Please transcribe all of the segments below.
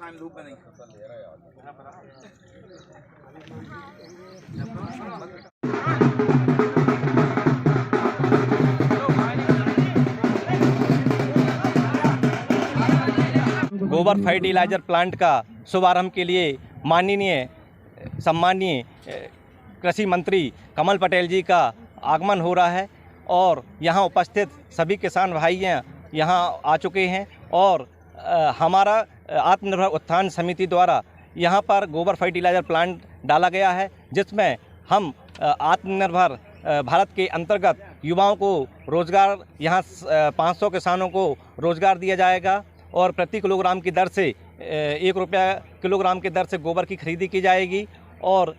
छाया में धूप में नहीं। गोबर फर्टिलाइजर प्लांट का शुभारंभ के लिए माननीय सम्माननीय कृषि मंत्री कमल पटेल जी का आगमन हो रहा है और यहाँ उपस्थित सभी किसान भाइयाँ यहाँ आ चुके हैं और हमारा आत्मनिर्भर उत्थान समिति द्वारा यहाँ पर गोबर फर्टिलाइजर प्लांट डाला गया है, जिसमें हम आत्मनिर्भर भारत के अंतर्गत युवाओं को रोज़गार, यहाँ 500 किसानों को रोज़गार दिया जाएगा और प्रति किलोग्राम की दर से 1 रुपया किलोग्राम की दर से गोबर की खरीदी की जाएगी और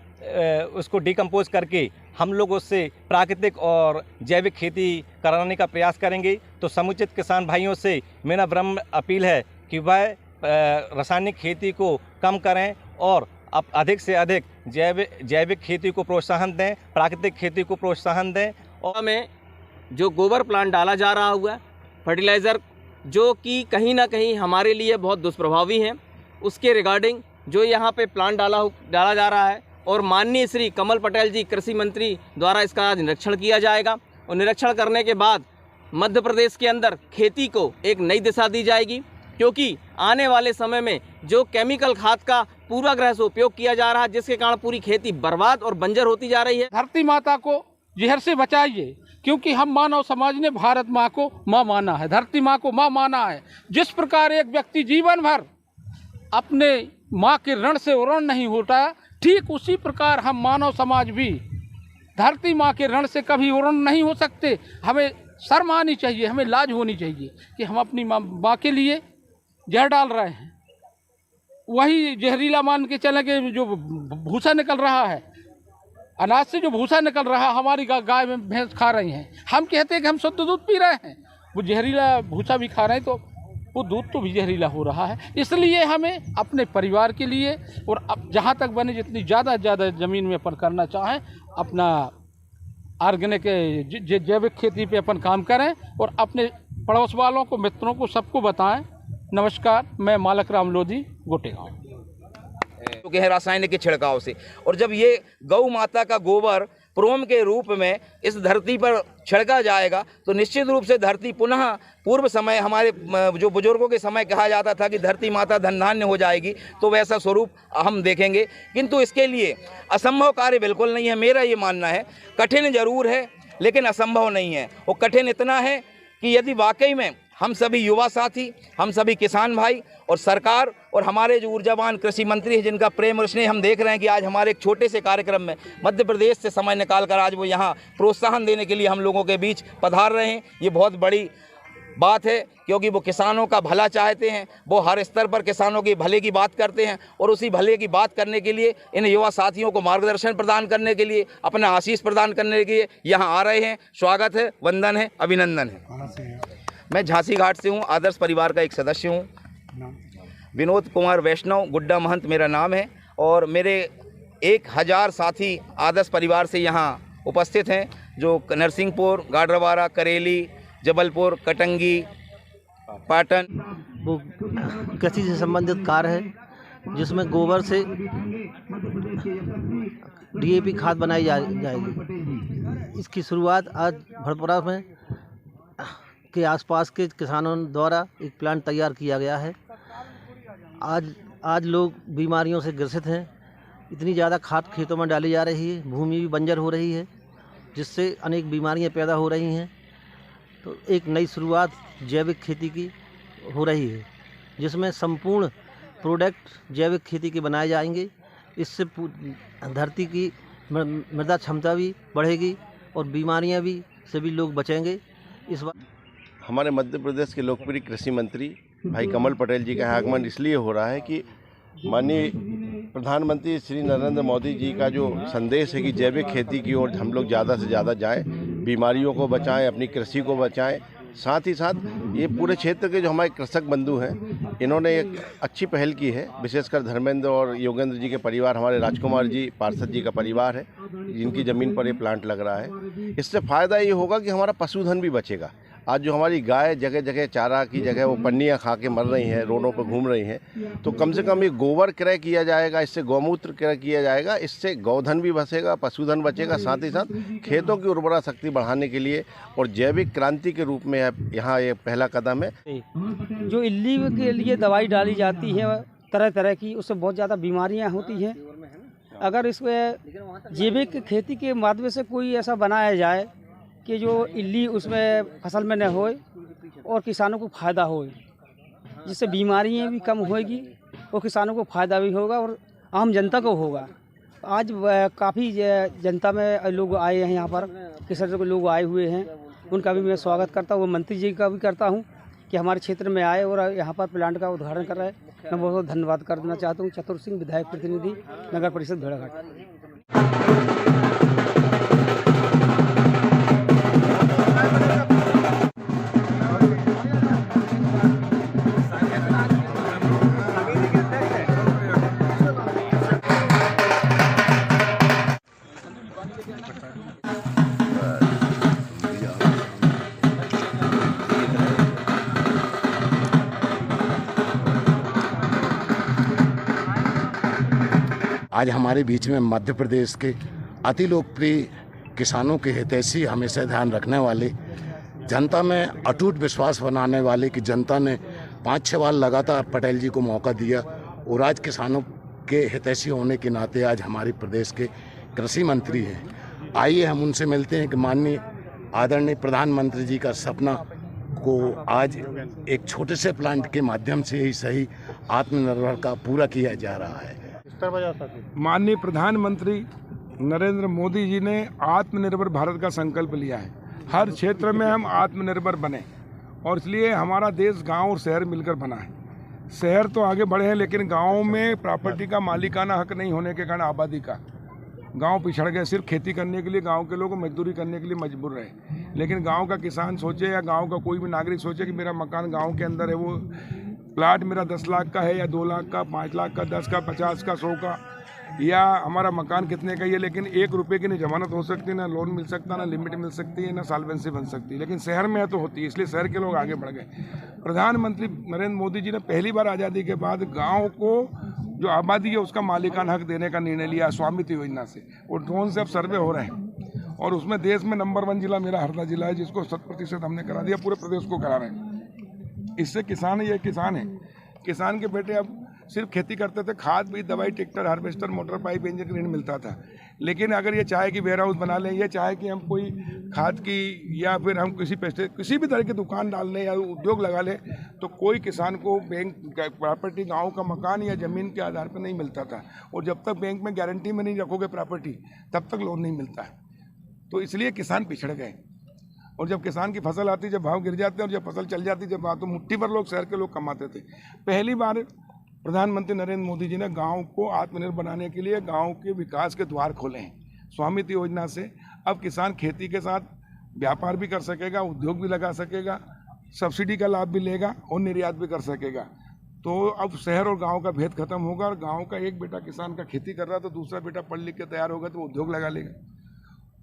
उसको डिकम्पोज करके हम लोग उससे प्राकृतिक और जैविक खेती कराने का प्रयास करेंगे। तो समुचित किसान भाइयों से मेरा विनम्र अपील है कि वह रासायनिक खेती को कम करें और अब अधिक से अधिक जैविक खेती को प्रोत्साहन दें, प्राकृतिक खेती को प्रोत्साहन दें। और में जो गोबर प्लांट डाला जा रहा हुआ है फर्टिलाइज़र, जो कि कहीं ना कहीं हमारे लिए बहुत दुष्प्रभावी हैं, उसके रिगार्डिंग जो यहाँ पे प्लांट डाला जा रहा है और माननीय श्री कमल पटेल जी कृषि मंत्री द्वारा इसका आज निरीक्षण किया जाएगा और निरीक्षण करने के बाद मध्य प्रदेश के अंदर खेती को एक नई दिशा दी जाएगी, क्योंकि आने वाले समय में जो केमिकल खाद का पूर्वाग्रह से उपयोग किया जा रहा है, जिसके कारण पूरी खेती बर्बाद और बंजर होती जा रही है। धरती माता को जहर से बचाइए, क्योंकि हम मानव समाज ने भारत माँ को माँ माना है, धरती माँ को माँ माना है। जिस प्रकार एक व्यक्ति जीवन भर अपने माँ के ऋण से ऋण नहीं होता, ठीक उसी प्रकार हम मानव समाज भी धरती माँ के ऋण से कभी ऋण नहीं हो सकते। हमें शर्म आनी चाहिए, हमें लाज होनी चाहिए कि हम अपनी माँ के लिए जहर डाल रहे हैं। वही जहरीला मान के चले कि जो भूसा निकल रहा है, अनाज से जो भूसा निकल रहा है, हमारी गाय भैंस खा रही हैं। हम कहते हैं कि हम शुद्ध दूध पी रहे हैं, वो जहरीला भूसा भी खा रहे हैं, तो वो दूध तो भी जहरीला हो रहा है। इसलिए हमें अपने परिवार के लिए और अब जहाँ तक बने जितनी ज़्यादा ज़मीन में अपन करना चाहें, अपना ऑर्गेनिक जैविक खेती पे अपन काम करें और अपने पड़ोस वालों को, मित्रों को, सबको बताएं। नमस्कार, मैं मालक राम लोधी, गोटेगांव। चुके हैं रासायनिक के छिड़काव से, और जब ये गौ माता का गोबर प्रोम के रूप में इस धरती पर छिड़का जाएगा तो निश्चित रूप से धरती पुनः पूर्व समय, हमारे जो बुजुर्गों के समय कहा जाता था कि धरती माता धन धान्य हो जाएगी, तो वैसा स्वरूप हम देखेंगे। किंतु इसके लिए असंभव कार्य बिल्कुल नहीं है। मेरा ये मानना है, कठिन जरूर है लेकिन असंभव नहीं है। वो कठिन इतना है कि यदि वाकई में हम सभी युवा साथी, हम सभी किसान भाई और सरकार और हमारे जो ऊर्जावान कृषि मंत्री हैं, जिनका प्रेम और स्नेह हम देख रहे हैं कि आज हमारे एक छोटे से कार्यक्रम में मध्य प्रदेश से समय निकाल कर आज वो यहाँ प्रोत्साहन देने के लिए हम लोगों के बीच पधार रहे हैं, ये बहुत बड़ी बात है। क्योंकि वो किसानों का भला चाहते हैं, वो हर स्तर पर किसानों के भले की बात करते हैं और उसी भले की बात करने के लिए, इन युवा साथियों को मार्गदर्शन प्रदान करने के लिए, अपना आशीष प्रदान करने के लिए यहाँ आ रहे हैं। स्वागत है, वंदन है, अभिनंदन है। मैं झांसी घाट से हूँ, आदर्श परिवार का एक सदस्य हूँ। विनोद कुमार वैष्णव गुड्डा महंत मेरा नाम है और मेरे 1000 साथी आदर्श परिवार से यहाँ उपस्थित हैं, जो नरसिंहपुर, गाडरवारा, करेली, जबलपुर, कटंगी, पाटन। वो कृषि से संबंधित कार्य है, जिसमें गोबर से डीएपी खाद बनाई जाएगी। इसकी शुरुआत आज भड़पुरा में के आसपास के किसानों द्वारा एक प्लांट तैयार किया गया है। आज लोग बीमारियों से ग्रसित हैं। इतनी ज़्यादा खाद खेतों में डाली जा रही है, भूमि भी बंजर हो रही है, जिससे अनेक बीमारियां पैदा हो रही हैं। तो एक नई शुरुआत जैविक खेती की हो रही है, जिसमें संपूर्ण प्रोडक्ट जैविक खेती के बनाए जाएंगे। इससे धरती की मृदा क्षमता भी बढ़ेगी और बीमारियां भी सभी लोग बचेंगे। इस बार हमारे मध्य प्रदेश के लोकप्रिय कृषि मंत्री भाई कमल पटेल जी का आगमन इसलिए हो रहा है कि माननीय प्रधानमंत्री श्री नरेंद्र मोदी जी का जो संदेश है कि जैविक खेती की ओर हम लोग ज़्यादा से ज़्यादा जाएं, बीमारियों को बचाएं, अपनी कृषि को बचाएं। साथ ही साथ ये पूरे क्षेत्र के जो हमारे कृषक बंधु हैं, इन्होंने एक अच्छी पहल की है। विशेषकर धर्मेंद्र और योगेंद्र जी के परिवार, हमारे राजकुमार जी पार्षद जी का परिवार है, जिनकी ज़मीन पर ये प्लांट लग रहा है। इससे फ़ायदा ये होगा कि हमारा पशुधन भी बचेगा। आज जो हमारी गाय जगह जगह चारा की जगह वो पन्नियाँ खा के मर रही हैं, रोडों पर घूम रही हैं, तो कम से कम ये गोबर क्रय किया जाएगा, इससे गौमूत्र क्रय किया जाएगा, इससे गौधन भी बचेगा, पशुधन बचेगा, साथ ही साथ खेतों की उर्वरा शक्ति बढ़ाने के लिए और जैविक क्रांति के रूप में यहाँ ये पहला कदम है। जो इल्ली के लिए दवाई डाली जाती है तरह तरह की, उससे बहुत ज़्यादा बीमारियां होती हैं। अगर इसमें जैविक खेती के माध्यम से कोई ऐसा बनाया जाए कि जो इल्ली उसमें फसल में न होए और किसानों को फ़ायदा होए, जिससे बीमारियां भी कम होएगी और किसानों को फ़ायदा भी होगा और आम जनता को होगा। आज काफ़ी जनता में लोग आए हैं, यहाँ पर किसान के लोग आए हुए हैं, उनका भी मैं स्वागत करता हूँ। मंत्री जी का भी करता हूँ कि हमारे क्षेत्र में आए और यहाँ पर प्लांट का उद्घाटन कर रहे हैं। मैं बहुत बहुत धन्यवाद करना चाहता हूँ। चतुर सिंह, विधायक प्रतिनिधि, नगर परिषद भेड़ाघाट। आज हमारे बीच में मध्य प्रदेश के अति लोकप्रिय किसानों के हितैषी, हमेशा ध्यान रखने वाले, जनता में अटूट विश्वास बनाने वाले कि जनता ने 5-6 बार लगातार पटेल जी को मौका दिया और आज किसानों के हितैषी होने के नाते आज हमारे प्रदेश के कृषि मंत्री हैं। आइए हम उनसे मिलते हैं कि माननीय आदरणीय प्रधानमंत्री जी का सपना को आज एक छोटे से प्लांट के माध्यम से ही सही आत्मनिर्भर का पूरा किया जा रहा है। माननीय प्रधानमंत्री नरेंद्र मोदी जी ने आत्मनिर्भर भारत का संकल्प लिया है। हर क्षेत्र में हम आत्मनिर्भर बने और इसलिए हमारा देश गांव और शहर मिलकर बना है। शहर तो आगे बढ़े हैं, लेकिन गांव में प्रॉपर्टी का मालिकाना हक नहीं होने के कारण आबादी का गांव पिछड़ गए। सिर्फ खेती करने के लिए गांव के लोग मजदूरी करने के लिए मजबूर रहे। लेकिन गांव का किसान सोचे या गांव का कोई भी नागरिक सोचे कि मेरा मकान गांव के अंदर है, वो प्लाट मेरा 10 लाख का है या 2 लाख का, 5 लाख का, 10 का, 50 का, 100 का, या हमारा मकान कितने का ही है, लेकिन 1 रुपये की नहीं जमानत हो सकती, ना लोन मिल सकता, ना लिमिट मिल सकती है, ना सॉल्वेंसी बन सकती है। लेकिन शहर में है तो होती है, इसलिए शहर के लोग आगे बढ़ गए। प्रधानमंत्री नरेंद्र मोदी जी ने पहली बार आज़ादी के बाद गाँव को जो आबादी है उसका मालिकाना हक देने का निर्णय लिया स्वामित्व योजना से, और ड्रोन से अब सर्वे हो रहे हैं और उसमें देश में नंबर 1 जिला मेरा हरदा जिला है, जिसको 100% हमने करा दिया, पूरे प्रदेश को करा रहे हैं। इससे किसान ये किसान है, किसान के बेटे अब सिर्फ खेती करते थे, खाद बीज दवाई tractor harvester motor pipe engine ऋण मिलता था। लेकिन अगर ये चाहे कि वेयर हाउस बना लें, ये चाहे कि हम कोई खाद की या फिर हम किसी भी तरह की दुकान डाल लें या उद्योग लगा लें, तो कोई किसान को बैंक प्रॉपर्टी गांव का मकान या ज़मीन के आधार पर नहीं मिलता था। और जब तक बैंक में गारंटी में नहीं रखोगे प्रॉपर्टी, तब तक लोन नहीं मिलता है। तो इसलिए किसान पिछड़ गए। और जब किसान की फसल आती, जब भाव गिर जाते हैं और जब फसल चल जाती, जब तो मुट्ठी भर लोग शहर के लोग कमाते थे। पहली बार प्रधानमंत्री नरेंद्र मोदी जी ने गांव को आत्मनिर्भर बनाने के लिए गांव के विकास के द्वार खोले हैं। स्वामित्व योजना से अब किसान खेती के साथ व्यापार भी कर सकेगा, उद्योग भी लगा सकेगा, सब्सिडी का लाभ भी लेगा और निर्यात भी कर सकेगा। तो अब शहर और गांव का भेद खत्म होगा और गांव का एक बेटा किसान का खेती कर रहा है तो दूसरा बेटा पढ़ लिख के तैयार होगा तो उद्योग लगा लेगा,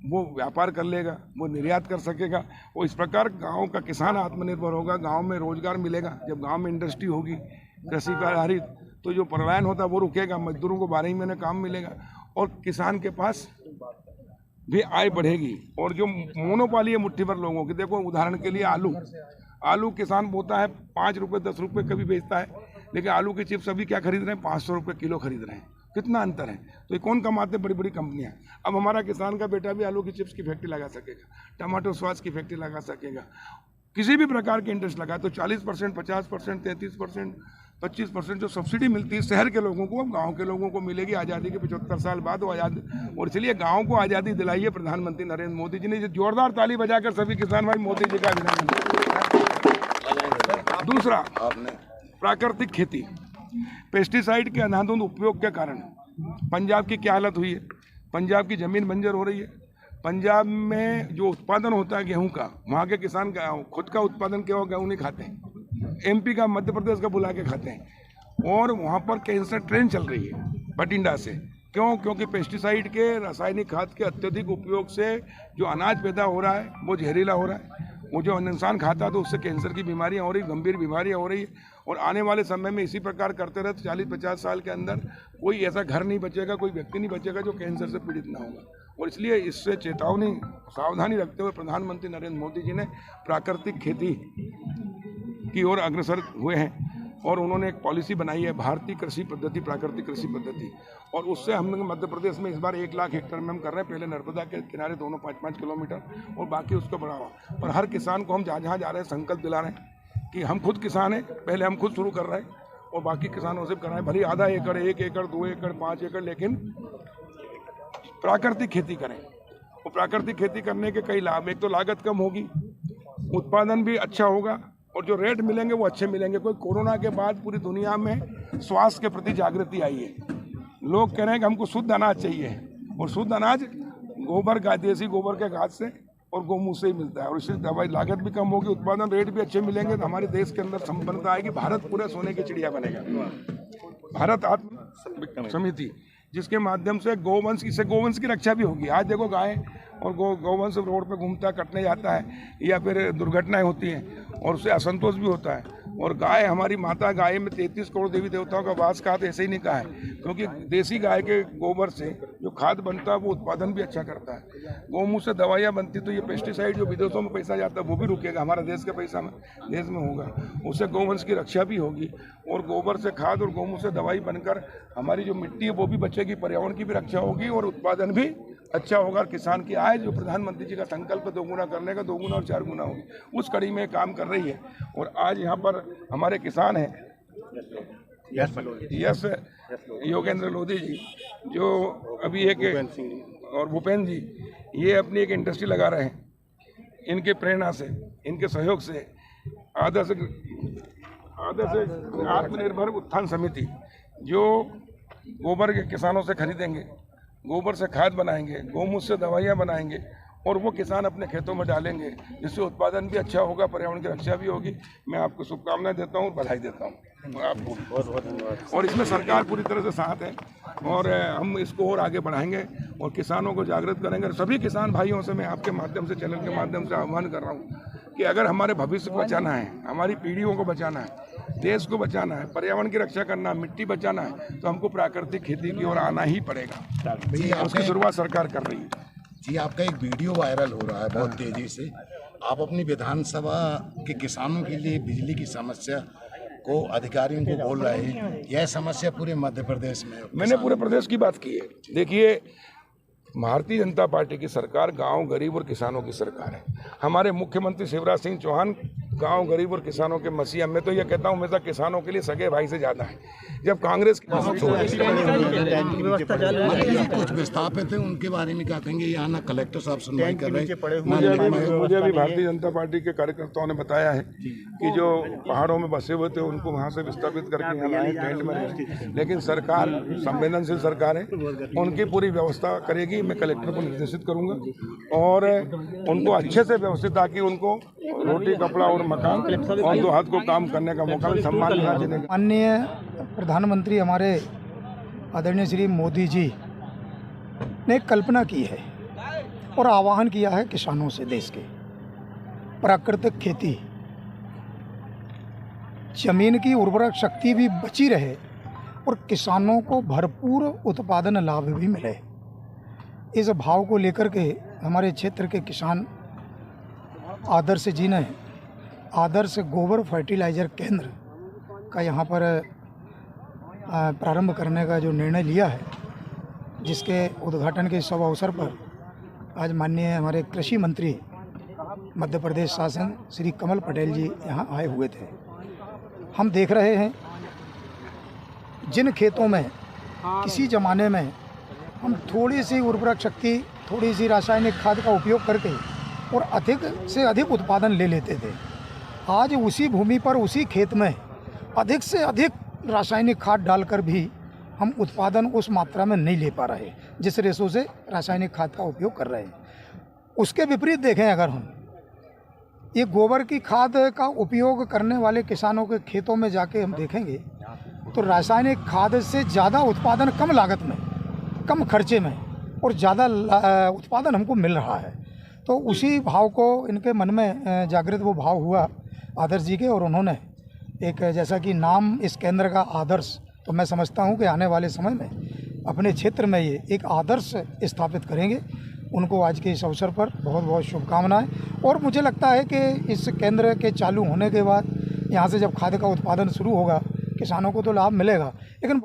वो व्यापार कर लेगा, वो निर्यात कर सकेगा। और इस प्रकार गांव का किसान आत्मनिर्भर होगा, गांव में रोजगार मिलेगा। जब गांव में इंडस्ट्री होगी कृषि पर आधारित, तो जो पलायन होता है वो रुकेगा, मजदूरों को 12 महीने काम मिलेगा और किसान के पास भी आय बढ़ेगी। और जो मोनोपाली है मुट्ठी भर लोगों की, देखो उदाहरण के लिए आलू किसान बोता है 5 रुपये 10 रुपये कभी बेचता है, लेकिन आलू की चिप्स अभी क्या खरीद रहे हैं, 500 रुपये किलो खरीद रहे हैं। कितना अंतर है। तो ये कौन कमाते, बड़ी बड़ी कंपनियां। अब हमारा किसान का बेटा भी आलू की चिप्स की फैक्ट्री लगा सकेगा, टमाटो सॉस की फैक्ट्री लगा सकेगा, किसी भी प्रकार की इंटरेस्ट लगा। तो 40%, 50%, 33%, 25% जो सब्सिडी मिलती है शहर के लोगों को, अब गाँव के लोगों को मिलेगी आज़ादी के 75 साल बाद। वो आज़ादी, और इसलिए गाँव को आज़ादी दिलाई है प्रधानमंत्री नरेंद्र मोदी जी ने। जोरदार ताली बजाकर सभी किसान भाई मोदी जी का अभिनंदन। दूसरा, प्राकृतिक खेती। पेस्टिसाइड के अंधाधुंध उपयोग के कारण पंजाब की क्या हालत हुई है। पंजाब की ज़मीन बंजर हो रही है। पंजाब में जो उत्पादन होता है गेहूं का, वहाँ के किसान खुद का उत्पादन क्या गेहूँ नहीं खाते हैं, एमपी का मध्य प्रदेश का बुला के खाते हैं। और वहाँ पर कैंसर ट्रेन चल रही है बठिंडा से। क्यों? क्योंकि पेस्टिसाइड के, रासायनिक खाद के अत्यधिक उपयोग से जो अनाज पैदा हो रहा है वो जहरीला हो रहा है वो जो इंसान खाता है तो उससे कैंसर की बीमारियां हो रही, गंभीर बीमारियां हो रही है। और आने वाले समय में इसी प्रकार करते रहे तो 40-50 साल के अंदर कोई ऐसा घर नहीं बचेगा, कोई व्यक्ति नहीं बचेगा जो कैंसर से पीड़ित ना होगा। और इसलिए इससे चेतावनी, सावधानी रखते हुए प्रधानमंत्री नरेंद्र मोदी जी ने प्राकृतिक खेती की ओर अग्रसर हुए हैं और उन्होंने एक पॉलिसी बनाई है, भारतीय कृषि पद्धति, प्राकृतिक कृषि पद्धति। और उससे हम मध्य प्रदेश में इस बार 1 लाख हेक्टेयर में हम कर रहे हैं। पहले नर्मदा के किनारे दोनों 5-5 किलोमीटर और बाकी उसको बढ़ावा। और हर किसान को हम जहाँ जा रहे हैं संकल्प दिला रहे हैं कि हम खुद किसान हैं, पहले हम खुद शुरू कर रहे हैं और बाकी किसानों से कर रहे हैं। भले आधा एकड़, 1 एकड़, 2 एकड़, 5 एकड़, लेकिन प्राकृतिक खेती करें। और प्राकृतिक खेती करने के कई लाभ, एक तो लागत कम होगी, उत्पादन भी अच्छा होगा और जो रेट मिलेंगे वो अच्छे मिलेंगे। कोई कोरोना के बाद पूरी दुनिया में स्वास्थ्य के प्रति जागृति आई है। लोग कह रहे हैं कि हमको शुद्ध अनाज चाहिए और शुद्ध अनाज गोबर का, देसी गोबर के खाद से और गौमूत्र से ही मिलता है। और इससे दवाई लागत भी कम होगी, उत्पादन रेट भी अच्छे मिलेंगे तो हमारे देश के अंदर संपन्नता आएगी। भारत पूरे सोने की चिड़िया बनेगा। भारत आत्म समिति जिसके माध्यम से गोवंश, इससे गोवंश की रक्षा भी होगी। आज देखो गाय और गौवंश रोड पे घूमता है, कटने जाता है या फिर दुर्घटनाएं होती हैं और उससे असंतोष भी होता है। और गाय हमारी माता, गाय में 33 करोड़ देवी देवताओं का वास कहा तो ऐसे ही नहीं कहा है, क्योंकि देसी गाय के गोबर से जो खाद बनता है वो उत्पादन भी अच्छा करता है। गौमूत्र से दवाइयाँ बनती, तो ये पेस्टिसाइड जो विदेशों में पैसा जाता है वो भी रुकेगा, हमारा देश का पैसा देश में होगा। उससे गौवंश की रक्षा भी होगी और गोबर से खाद और गौमूत्र से दवाई बनकर हमारी जो मिट्टी है वो भी बचेगी, पर्यावरण की भी रक्षा होगी और उत्पादन भी अच्छा होगा। किसान की आय जो प्रधानमंत्री जी का संकल्प 2 गुना करने का, 2 गुना और 4 गुना होगी, उस कड़ी में काम कर रही है। और आज यहाँ पर हमारे किसान हैं यश योगेंद्र लोधी जी, जो अभी एक, और भूपेंद्र जी, ये अपनी एक इंडस्ट्री लगा रहे हैं। इनके प्रेरणा से, इनके सहयोग से आदर्श आत्मनिर्भर उत्थान समिति जो गोबर के किसानों से खरीदेंगे, गोबर से खाद बनाएंगे, गौमूत्र से दवाइयाँ बनाएंगे और वो किसान अपने खेतों में डालेंगे, जिससे उत्पादन भी अच्छा होगा, पर्यावरण की रक्षा भी होगी। मैं आपको शुभकामनाएं देता हूँ और बधाई देता हूँ आपको। बहुत बहुत धन्यवाद। और इसमें सरकार पूरी तरह से साथ है और हम इसको और आगे बढ़ाएंगे और किसानों को जागृत करेंगे। सभी किसान भाइयों से मैं आपके माध्यम से, चैनल के माध्यम से आह्वान कर रहा हूँ कि अगर हमारे भविष्य को बचाना है, हमारी पीढ़ियों को बचाना है, देश को बचाना है, पर्यावरण की रक्षा करना है, मिट्टी बचाना है, तो हमको प्राकृतिक खेती की ओर आना ही पड़ेगा। उसकी शुरुआत सरकार कर रही है। जी, आपका एक वीडियो वायरल हो रहा है बहुत तेजी से। आप अपनी विधानसभा के किसानों के लिए बिजली की समस्या को अधिकारियों को बोल रहे हैं। यह समस्या पूरे मध्य प्रदेश में, मैंने पूरे प्रदेश की बात की है। देखिए, भारतीय जनता पार्टी की सरकार गांव, गरीब और किसानों की सरकार है। हमारे मुख्यमंत्री शिवराज सिंह चौहान गांव, गरीब और किसानों के मसीहा। मैं तो ये कहता हूँ हमेशा किसानों के लिए सगे भाई से ज़्यादा है। जब कांग्रेस कुछ विस्थापित है, उनके बारे में क्या कहेंगे? यहाँ ना कलेक्टर साहब सुनवाई कर रहे हैं। मुझे भी भारतीय जनता पार्टी के कार्यकर्ताओं ने बताया है कि जो पहाड़ों में बसे हुए थे उनको वहाँ से विस्थापित करके यहाँ लाए, टेंट में रहे। लेकिन सरकार संवेदनशील सरकार है, उनकी पूरी व्यवस्था करेगी। मैं कलेक्टर को निर्देशित करूँगा और उनको अच्छे से व्यवस्थित, ताकि उनको रोटी, कपड़ा और मकान और 2 हाथ को काम करने का मौका, सम्मान मिलना चाहिए। माननीय प्रधानमंत्री हमारे आदरणीय श्री मोदी जी ने कल्पना की है और आह्वान किया है किसानों से, देश के प्राकृतिक खेती, जमीन की उर्वरक शक्ति भी बची रहे और किसानों को भरपूर उत्पादन लाभ भी मिले। इस भाव को लेकर के हमारे क्षेत्र के किसान आदर्श जी ने आदर्श गोबर फर्टिलाइज़र केंद्र का यहाँ पर प्रारंभ करने का जो निर्णय लिया है, जिसके उद्घाटन के शुभ अवसर पर आज माननीय हमारे कृषि मंत्री मध्य प्रदेश शासन श्री कमल पटेल जी यहाँ आए हुए थे। हम देख रहे हैं जिन खेतों में किसी ज़माने में हम थोड़ी सी उर्वरक शक्ति, थोड़ी सी रासायनिक खाद का उपयोग करके और अधिक से अधिक उत्पादन ले लेते थे, आज उसी भूमि पर, उसी खेत में अधिक से अधिक रासायनिक खाद डालकर भी हम उत्पादन उस मात्रा में नहीं ले पा रहे जिस रेशो से रासायनिक खाद का उपयोग कर रहे हैं। उसके विपरीत देखें, अगर हम ये गोबर की खाद का उपयोग करने वाले किसानों के खेतों में जाके हम देखेंगे तो रासायनिक खाद से ज़्यादा उत्पादन कम लागत में, कम खर्चे में और ज़्यादा उत्पादन हमको मिल रहा है। तो उसी भाव को इनके मन में जागृत वो भाव हुआ आदर्श जी के, और उन्होंने एक जैसा कि नाम इस केंद्र का आदर्श, तो मैं समझता हूँ कि आने वाले समय में अपने क्षेत्र में ये एक आदर्श स्थापित करेंगे। उनको आज के इस अवसर पर बहुत बहुत शुभकामनाएं। और मुझे लगता है कि इस केंद्र के चालू होने के बाद यहाँ से जब खाद का उत्पादन शुरू होगा किसानों को तो लाभ मिलेगा, लेकिन